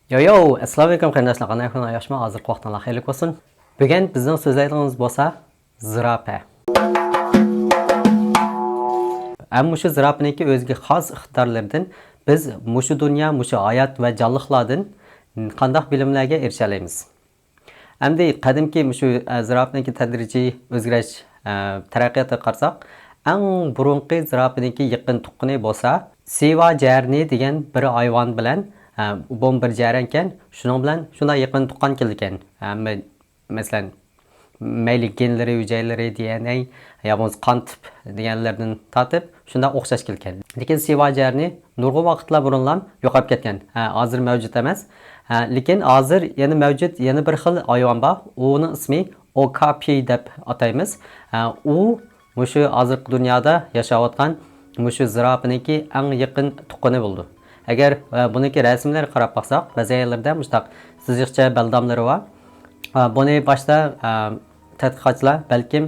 Assalomu alaykum qarindoshlar. Qanday kun yoshma? Hozirgi vaqtda xeyirli bo'lsin. Bugun bizning so'zlaydig'imiz bo'lsa zirafa. Ammo shu zirafaniki o'ziga xos ixtiyorlardan biz mushu dunyo, mushu hayot va jonliqlardan qanday bilimlarga erisha olamiz. Endi qadimki mushu zirafaniki tadrijiy o'zgarish taraqqiyotga qarasak, eng burunqi zirafaniki yaqin tuqqani bo'lsa, Siva jarni degan bir hayvon bilan bu bir jarang ekan, shuning bilan shunday yaqin tuqqan kelgan. Masalan, mayli genlari, hujayralari, DNA, yo'q qon tip deganlardan tortib, shunday o'xshash kelgan. Lekin Siva jarni nurg'un vaqtlar burunlam yo'qolib ketgan. Hozir mavjud emas. Lekin hozir yana mavjud yana bir xil hayvon bor. Uning ismi Okapi deb ataymiz. U mushu hozirgi dunyoda yashayotgan mushu zirafaniki eng yaqin tuqqani bo'ldi. Agar buniki rasmlarga qarab baxsak, ba'zi yerlarda mushtaq siziqcha baldamlari bor. Buni boshda tadqiqotchilar balkim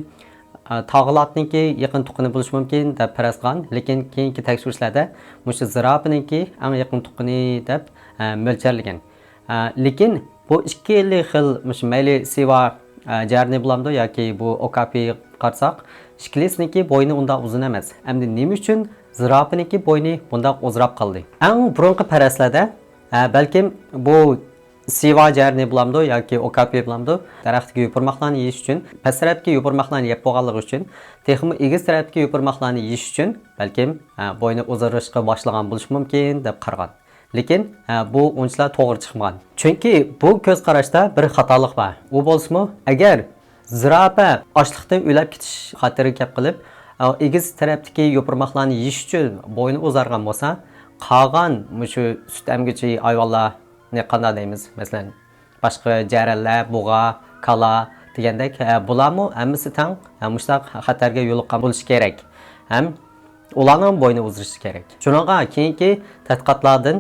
tog'larniki yaqin tuqqani bo'lishi mumkin deb faraz qilgan, lekin keyingi tekshirishlarda mushu zirafaniki eng yaqin tuqqani deb mo'ljallangan. Lekin bu ikki xil mush mayli Siva jarni bulamdi yoki bu Okapi qarsak, ikkisiniki bo'yni unda uzun emas. Endi nima uchun zirafaniki bo'yni bunda uzrab qoldi? Eng burunqi paraslarda balkim bu Siva jarni bulamdi yoki Okapi bulamdi daraxtga yupurmoqlarni yeyish uchun, past tarafga yupurmoqlarni yeb bo'lganligi uchun, texmi egiz tarafga yupurmoqlarni yeyish uchun balkim bo'yni uzarishga boshlagan bo'lishi mumkin deb qaragan. Lekin bu unchalar to'g'ri chiqmagan. Chunki bu ko'z qarashda bir xatolik bor. U bo'lsa-mu, agar zirafa ochliqdan o'lib ketish xatiri kelib qilib, egiz tarafdagi yupurmoqlarni yeyish uchun bo'yni uzargan bo'lsa, qolgan shu sut emguvchi hayvonlarni qanday deymiz? Masalan, boshqa jarallar, bug'a, kala degandek bularmi hammasi tang mushtaq xatarga yo'liqqan bo'lishi kerak. Ham ularning bo'yni uzirishi kerak. Shuningga keyingi tadqiqotlardan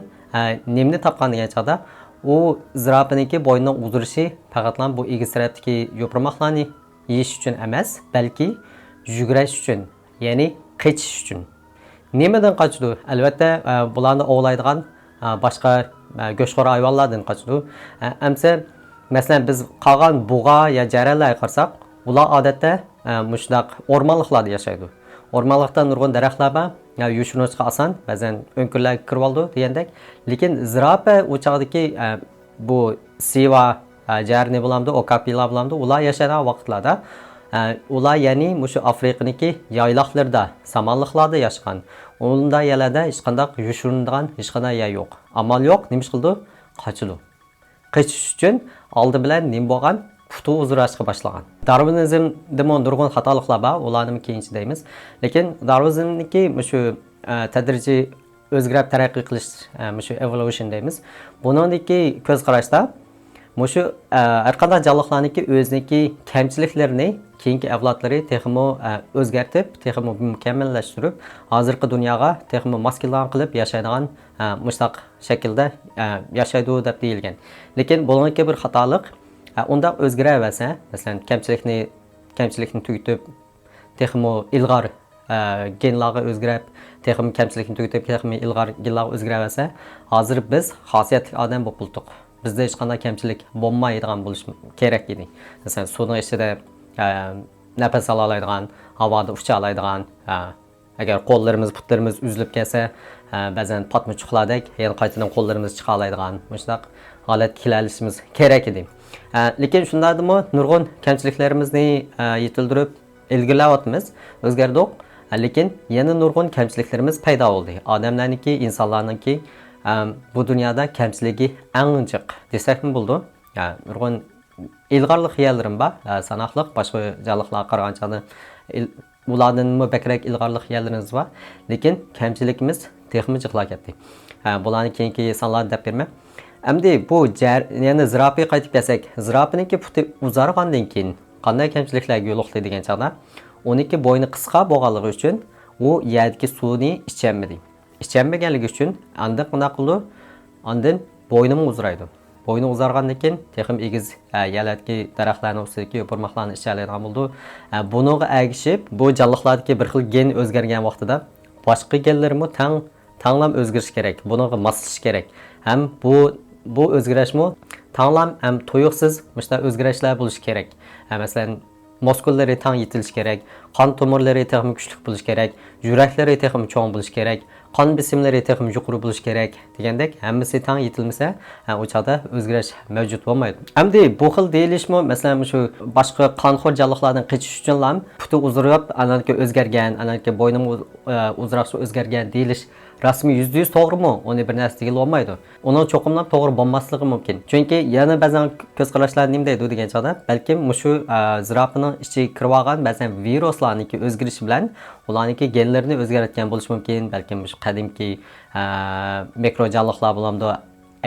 nimni topgan degan chog'da u zirafaniki bo'ynining uzirishi faqatlan bu egiz tarafdagi yupurmoqlarni yeyish uchun emas, balki yugurish uchun, ya'ni qachish uchun. Nimadan qochdi? Albatta, bularni ovlaydigan boshqa go'shxo'r hayvonlardan qochdi. Amsa, masalan, biz qolgan bug'a ya jaralarga qarasak, ular odatda mushtaq o'rmonliklarda yashaydi. O'rmonlikda nurg'un daraxtlar bor, yushunishga oson, ba'zan o'nkunlarga kirib oldi degandek. Lekin zirafa u chog'dagi bu Siva jarni bulamdi, Okapilar bulamdi, ular yashagan vaqtlarda ular ya'ni mushu Afrikaniki yayloqlarda, samanliqlarda yashagan. Unda yerlarda hech qanday yushinadigan hech qanday yer yo'q. Amal yo'q, nima qildi? Qochdi. Qochish uchun oldi bilan nim bo'lgan putu uzrashga boshlagan. Darwinizmda nurg'un xatoliklar bor, ularni keyinchi deymiz. Lekin Darwinizmniki mushu tadrijiy o'zgarib taraqqiy qilish, mushu evolution deymiz. Buningdagi ko'z qarashda mushu har qanday jonliqlarniki o'ziniki kamchiliklarini keyingi avlodlari texmo o'zgartib, texmo mukammallashtirib, hozirgi dunyoga texmo maskilan qilib yashaydigan mushtaq shaklda yashaydi deb deyilgan. Lekin buningki bir xatolik unda o'zgaraversa, masalan, kamchilikni tugitib, texmo ilg'or genlarga o'zgarib, texmo kamchilikni tugitib, texmo ilg'or genlarga o'zgaraversa, hozir biz xosiyatli odam bo'lib qoldik. Bizda hech qanday kamchilik bo'lmaydigan bo'lish kerak edi. Masalan, suvning ichida nafas ola oladigan, havoda ucha oladigan, agar qo'llarimiz, putlarimiz uzilib ketsa, ba'zan patmuchuqlardek, yana qaytadan qo'llarimiz chiqa oladigan, mushtaq holat kelishimiz kerak edi. Lekin shundadimi, nurg'un kamchiliklarimizni yetildirib ilgirlayapmiz, o'zgardik. Lekin yana nurg'un kamchiliklarimiz paydo bo'ldi. Odamlarniki, insonlarniki bu dunyoda kamchiligi eng jiq desakmi bo'ldi. Nurg'un ilg'orlik yerlarim bor, sanoqliq boshqa jonliqlarga qaraganda ulardan bakrak ilg'orlik yerlarimiz bor, lekin kamchiligimiz texmi jiqlab ketdi. Bularni keyingi sonlar deb berma. Endi bu yana zirafaga qaytib kelsak, zirafaniki puti uzargandan keyin qanday kamchiliklarga yo'liqdi degan chog'da, uniki bo'yni qisqa bo'lganligi uchun u yerdagi suvni icholmadi. Icholmaganligi uchun anda qanday qildi? Ondan bo'ynim uzraydi. Bo'yni uzargandan keyin texim egiz yerlardagi daraxtlarning ustidagi yupurmoqlarni ichalaydigan bo'ldi. Buning agishib, bu jonliqlardagi bir xil gen o'zgargan vaqtida boshqa genlarmi tanglam o'zgarish kerak. Bunga moslashish kerak. Ham bu bu o'zgarishmi tanglam ham tuyuqsiz mushta o'zgarishlar bo'lishi kerak. Masalan, muskullari tang yetilishi kerak, qon tomirlari texnik kuchli bo'lishi kerak, yuraklari texnik cho'ng bo'lishi kerak, qon besimlari texnik yuqori bo'lishi kerak degandek, hammasi tang yetilmasa, o chaqda o'zgarish mavjud bo'lmaydi. Hamda bu xil deyilishmi, masalan, shu boshqa qonxo'r jonlilardan qochish uchun ham puti uzrab, ananki o'zgargan, ananki bo'ynim uzraqcha o'zgargan deyilish rasmiy %100 to'g'rimi? Uni bir narsa deyil olmaydi. Uning cho'qimlab to'g'ri bo'lmasligi mumkin. Chunki yana ba'zan ko'z qarashlar nima deydi degan chog'da, balkim shu zirapining ichiga kirib olgan ba'zan viruslarniki o'zgarishi bilan ularniki genlarini o'zgartgan bo'lishi mumkin. Balkim shu qadimki mikrojonliqlar bo'lamdi,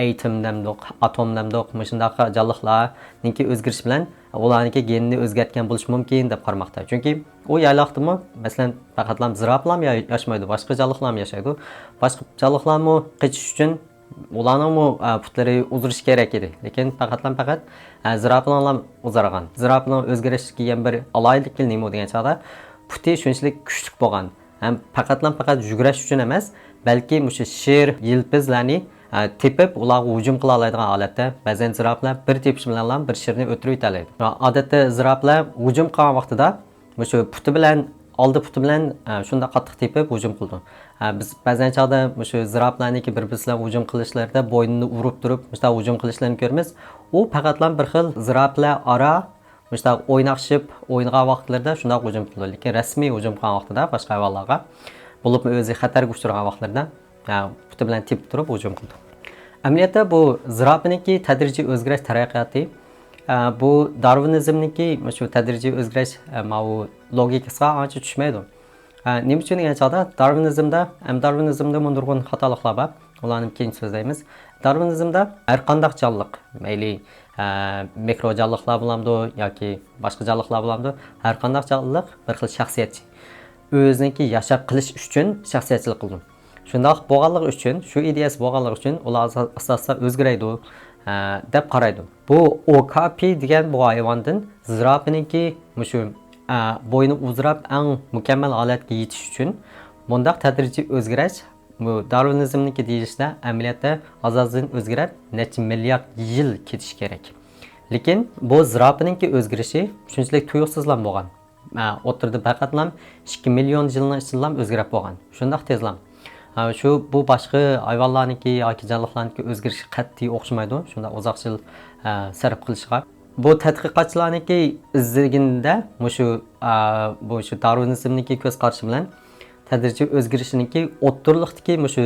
atom namdoq, atom namdoq, shunday jonliqlarniki o'zgarishi bilan ularniki genini o'zgartgan bo'lishi mumkin deb qarmoqda. Chunki u yayloqdimi, masalan, faqatlam ziraplar yashmaydi, boshqa jonliqlar yashaydi. Boshqa jonliqlarmi qichish uchun ularning putlari uzrish kerak edi. Lekin faqat ziraplar uzargan. Zirapning o'zgarishiga bir alayliklik nima degan chog'da puti shunchalik kuchli bo'lgan. Ham faqat yugurish uchun emas, balki o'sha sher, yilpizlarni tepib ularga hujum qila oladigan holatda ba'zan ziraplar bir tepish bilan bir sherni o'tirib yetadi. Odatda ziraplar hujum qilgan vaqtida o'sha puti bilan oldi puti bilan shunda qattiq tepib hujum qildi. Biz ba'zan chaqda o'sha ziraplarniki bir-birlariga hujum qilishlarda bo'ynini urib turib, o'sha hujum qilishlarini ko'ramiz. U faqatlam bir xil ziraplar ara o'sha o'ynashib, o'ynagan vaqtlarda shunda hujum qildi. Lekin rasmiy hujum qilgan vaqtida boshqa hayvonlarga bo'lib o'zi xatarga uchragan vaqtlarda puti bilan tepib turib hujum qildi. Amaliyotda bu zirapniki tadrijiy o'zgarish taraqqiyoti bu Darwinizmniki shu tadrijiy o'zgarish logikasiga ancha tushmaydi. Nima uchun degan chog'da Darwinizmda nurg'un xatoliklar bor. Ularni keyin so'zlaymiz. Darwinizmda har qanday jonliq, mayli mikro jonliqlar bo'lamdi yoki boshqa jonliqlar bo'lamdi, har qanday jonliq bir xil shaxsiyatchi. O'ziniki yashab qilish uchun shaxsiyatchilik qildi. Shundoq bo'lganligi uchun, shu ideyasi bo'lganligi uchun ular asosda o'zgaraydi deb qaraydi. Bu OKP degan bu hayvondan zirapniki shu bo'yni uzrab eng mukammal holatga yetish uchun bundaq tadrijiy o'zgarish bu Darwinizmniki deyishda amaliyotda azozdan o'zgarib necha milliard yil ketish kerak. Lekin bu zirapniki o'zgarishi shunchalik tuyuqsizlan bo'lgan. O'tirdi faqatlam 2 million yilning ichida o'zgarib bo'lgan. Shundaq tezlam. Shu bu boshqa hayvonlarniki yoki jonliqlarniki o'zgarishi qat'iy o'xshamaydi. Shunda uzoq yil sarf qilishga. Bu tadqiqotchilarniki izlaganda shu Darwinizmniki ko'z qarashi bilan tadrijiy o'zgarishiniki o'ttirliqdagi shu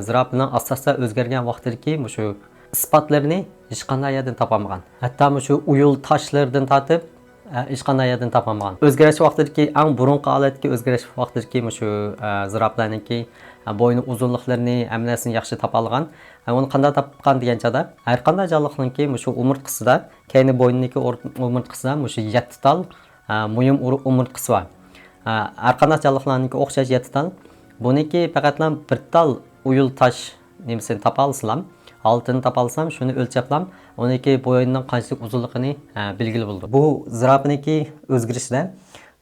zirapning asosda o'zgargan vaqtidagi shu isbotlarini hech qanday yerdan topolmagan. Hatto shu uyul toshlardan tortib hech qanday yerdan topolmagan. O'zgarish vaqtidagi eng burunqi holatga o'zgarish vaqtidagi shu ziraplarniki bo'yni uzunliklarini hammasini yaxshi topa olgan. Uni qanday topgan degan chog'da har qanday jonliqniki shu umurtqisida, keyni bo'yniniki umurtqisida shu 7 tal muhim umurtqisi bor. Har qanday jonliqlarniki o'xshash 7 tal. Buniki faqatlam bir tal uyul tosh nimasini topa olsam, altını topa olsam, shuni o'lchaplam, uniki bo'ynining qanchalik uzunligini belgili bo'ldi. Bu zirapniki o'zgarishida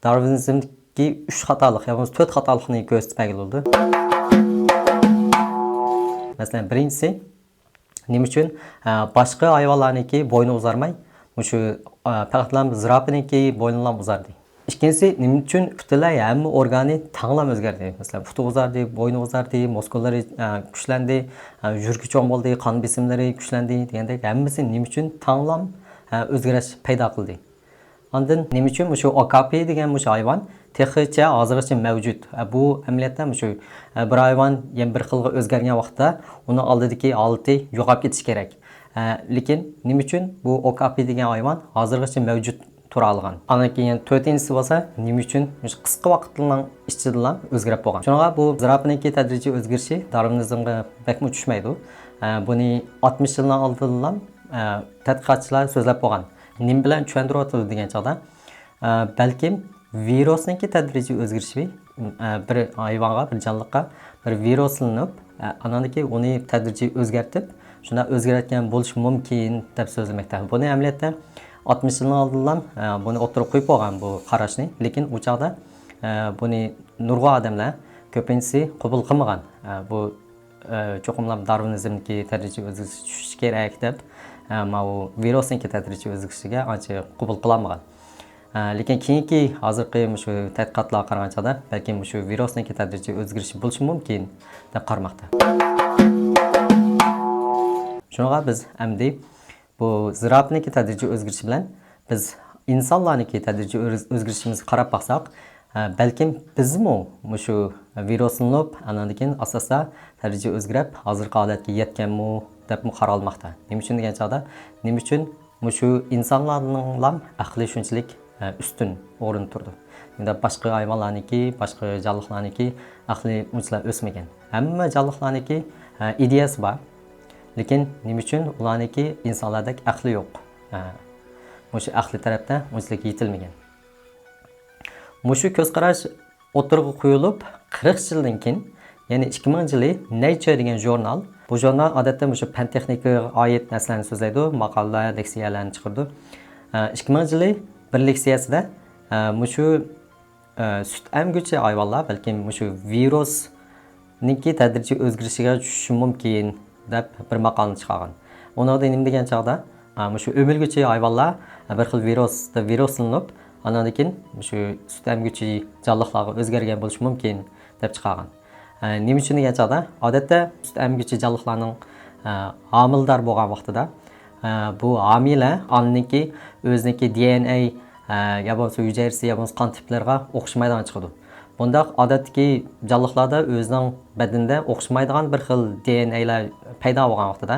Darwinizmdagi 3 xatolik, yoki 4 xatolikni ko'rsatib bo'ldi. Masalan, birinchisi nima uchun boshqa hayvonlarniki bo'yni uzarmay, shu faqatlam zirapniki bo'ynidan uzardi. Ikkinchisi nima uchun putlari hamma organi tanglam o'zgardi. Masalan, puti uzardi, bo'yni uzardi, muskullari kuchlandi, yurgi cho'ng bo'ldi, qon besimlari kuchlandi degandek hammasi nima uchun tanglam o'zgarish paydo qildi. Ondan nima uchun shu OKP degan shu hayvon texnicha hozircha mavjud. Bu amaliyotda shu bir hayvon yana bir xilga o'zgargan vaqtda uni oldidagi holati yo'qolib ketishi kerak. Lekin nima uchun bu OKP degan hayvon hozircha mavjud tura olgan. Ana keyin 4-inchisi bo'lsa, nima uchun qisqa vaqtning ichida o'zgarib bo'lgan. Shunga bu zirapniki tadrijiy o'zgarishi Darwinizmga bakmi tushmaydi. Buni 60 yildan oldin tadqiqotchilar so'zlab bo'lgan. Nim bilan tushuntiryapti degan chog'da, balkim virusniki tadrijiy o'zgarishi bir hayvonga, bir jonliqqa bir viruslanib, anandaki uni tadrijiy o'zgartib, shunda o'zgarayotgan bo'lishi mumkin deb so'zlamoqda. Buni amaliyotda 60 yildan oldin buni o'tirib qo'yib bo'lgan bu qarashni, lekin u chog'da buni nurg'un odamlar ko'pincha qabul qilmagan. Bu cho'qimlab Darwinizmniki tadrijiy o'zgarish tushishi kerak deb mau virusniki tadrijiy o'zgarishiga ancha qabul qilolmagan. Lekin keyingi hozirgi shu tadqiqotlarga qaraganda balkim shu virusniki tadrijiy o'zgarishi bo'lishi mumkin deb qaramoqda. Shunga biz endi bu zirapniki tadrijiy o'zgarishi bilan biz insonlarniki tadrijiy o'zgarishimizga qarab baqsaq, balkim bizmi shu viruslanib, andan keyin asosda tadrijiy o'zgarib, hozirgi holatga yetganmi deb qaralmoqda. Nima uchun degan chog'da, nima uchun shu insonlarning ham aqli shunchalik ustun o'rin turdi. Endi boshqa hayvonlarniki, boshqa jonlilarniki aqli unchalik o'smagan. Hamma jonlilarniki ideyasi bor. Lekin nima uchun ularniki insonlardek aqli yo'q? Shu aqli tarafda unchalik yetilmagan. Shu ko'z qarash o'tirg'i qo'yilib 40 yildan keyin, ya'ni 2000-yili Nature degan jurnal, bu jurnal odatda shu fan texnikaga oid narsalarni so'zlaydi, maqolalar, leksiyalarni chiqardi. 2000-yili bir leksiyasida shu sut emguvchi hayvonlar balkim shu virusniki tadrijiy o'zgarishiga tushishi mumkin deb bir maqolani chiqargan. Onda nima degan chog'da, shu o'milguchi hayvonlar bir xil viruslanib, andan keyin shu sut emguvchi jonlilarga o'zgargan bo'lishi mumkin deb chiqargan. Nima uchun degan chog'da, odatda sut emguvchi jonlilarning homildor bo'lgan vaqtida bu homila onaniki o'ziniki DNA ya bo'lmasa hujayrasi ya bo'lmasa qon tiplariga o'xshamaydigan chiqadi. Bundaq odatdagi jonlilarda o'zining badanida o'xshamaydigan bir xil DNAlar paydo bo'lgan vaqtida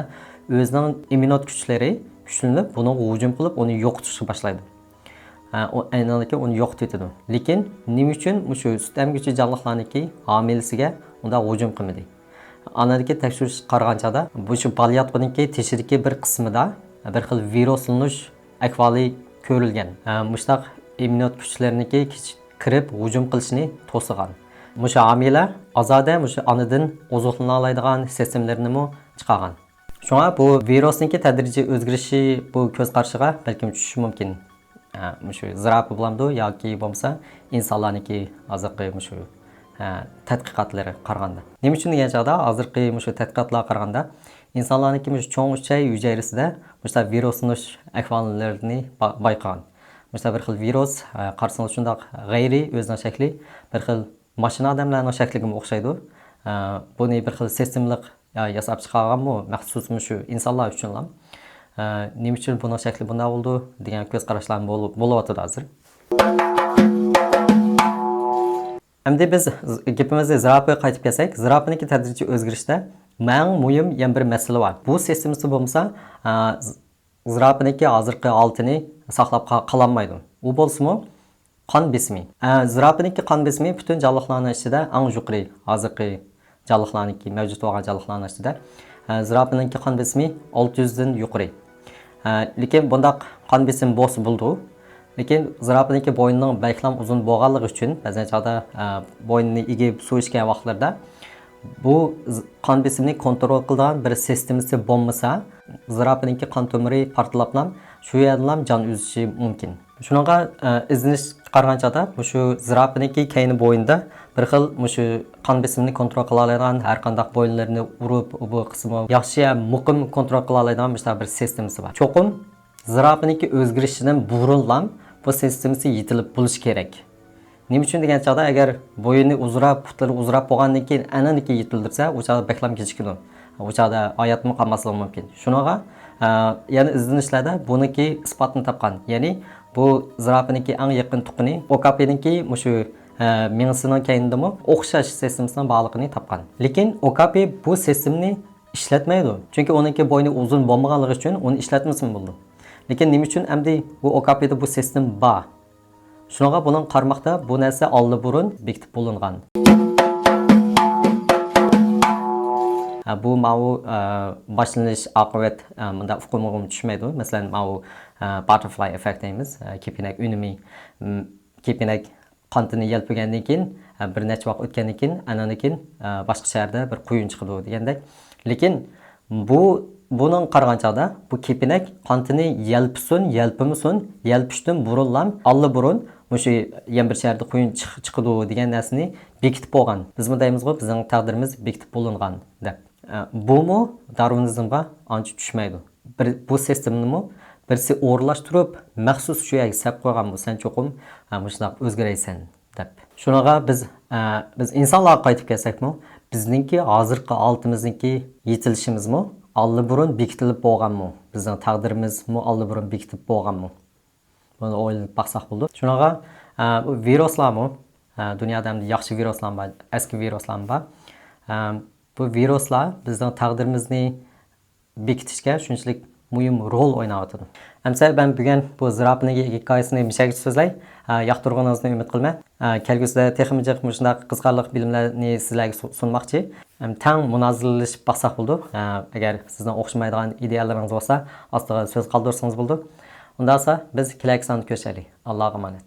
o'zining immunot kuchlari kuchlanib, buni hujum qilib, uni yo'qotishga boshlaydi. Aynan uni yo'qotadi. Lekin nima uchun shu sut emguvchi jonlilarniki homilasiga unda hujum qilmadi? Anadagi tekshirish qaraganda bu shu balyatqiniki teshidagi bir qismida bir xil viruslanish ahvoli ko'rilgan. Mushtaq immunot kuchlariniki kirib hujum qilishini to'sigan. Musha homila azoda musha anadan oziqlana oladigan sistemlarni chiqargan. Shunga bu virusniki tadrijiy o'zgarishi bu ko'z qarshiga balkim tushishi mumkin. Shu zirapi bilamdi yoki bo'lmasa insonlarniki hozirgi shu tadqiqotlari qaraganda. Nima uchun degan chog'da hozirgi shu tadqiqotlarga qaraganda insonlarniki shu cho'ng uchay hujayrasida shu viruslanish ahvollarini bayqagan. Mesela bir xil virus qarşısında şundaq g'ayri o'zining shakli bir xil mashina odamlarning shakliga o'xshaydi. Buni bir xil sistemlik yasab chiqarganmi, maxsus shu insonlar uchun ham. Nima uchun buning shakli bunday bo'ldi degan ko'z qarashlar bo'lyapti hozir. Endi biz gapimizga zirapiga qaytib kelsak, zirapiniki tadrijiy o'zgarishda eng muhim yana bir masala bor. Bu sistemasi bo'lmasa, zirapiniki hozirgi oltini saqlab qololmaydi. U bo'lsa-mu qon besimi. Zirapiniki qon besimi butun jonlilarning ichida eng yuqori hozirgi jonlilarniki mavjud bo'lgan jonlilarning ichida zirapiniki qon besimi 600 dan yuqori. Lekin bundaq qon besim bo'lsa bo'ldi. Lekin zirapiniki bo'ynining bayqlam uzun bo'lganligi uchun ba'zan chog'da bo'ynini egib suv ichgan vaqtlarda bu qon besimini kontrol qiladigan bir sistemasi bo'lmasa, zirapiniki qon tomiri portlab shu yerdan jon uzishi mumkin. Shunga izlanish qaraganda shu zirapiniki kayni bo'yinda bir xil shu qon besimini kontrol qila oladigan har qanday bo'yinlarni urib, bu qismi yaxshi muqim kontrol qila oladigan bir sistemasi bor. Cho'qim zirapiniki o'zgarishidan burunlam bu sistemasi yetilib bo'lishi kerak. Nima uchun degan chog'da agar bo'yini uzrab, putlari uzrab bo'lgandan keyin ananiki yetildirsa, u chog'da beklam kechikadi. U chog'da hayotmi qolmasligi mumkin. Shunaqa yana izlanishlarda buniki isbotini topgan. Ya'ni bu zirapiniki eng yaqin tuqini okapiniki shu mingsining kayindimi o'xshash sistemasining bog'liqini topgan. Lekin okapi bu sistemni ishlatmaydi. Chunki uniki bo'yni uzun bo'lmaganligi uchun uni ishlatmasin bo'ldi. Lekin nima uchun endi bu okapida bu sistem bor? Shunga buning qarmoqda bu narsa oldi burun bekitib bo'lingan. Bu mau boshlanish oqibat bunda uqumga tushmaydi. Masalan, mau butterfly effect deymiz. Kepinak unumi kepinak qantini yelpigandan keyin bir necha vaqt o'tgandan keyin andan keyin boshqa shaharda bir quyun chiqadi degandek. Lekin buning qaraganda bu kepinak qantini yelpimisin, yelpishdan burunlam oldi burun shu yan bir shaharda quyun chiqadi degan narsani bekitib bo'lgan. Biz buni deymiz-ku, bizning taqdirimiz bekitib bo'lingan deb. Bu mu Darwinizmga ancha tushmaydi. Bu sistemni mu birisi o'rlashtirib, maxsus shu yerga sap qo'ygan bu sen cho'qim shundoq o'zgaraysan deb. Shunaqa biz insonlarga qaytib kelsakmi, bizningki hozirgi altimizningki yetilishimizmi alliburun bekitilib bo'lganmi? Bizning taqdirimizmi alliburun bekitib bo'lganmi? Buni o'ylab baqsaq bo'ldi. Shunaqa bu viruslarmi dunyoda ham yaxshi viruslar bor, eski viruslar bor. Bu viruslar bizning taqdirimizni bekitishga shunchalik muhim rol o'ynayotdi. Amsa ben bugun bu zirapning hikoyasini mishagicha so'zlay, yoqtirganingizni umid qilaman. Kelgusida texnik shunday qiziqarli bilimlarni sizlarga sunmoqchi. Tang munoziralashib baqsaq bo'ldi. Agar sizdan o'xshamaydigan ideyalarınız bo'lsa, ostiga so'z qoldirsangiz bo'ldi. Undan sonra biz kelajak sonni ko'rishaylik. Allohga emanet.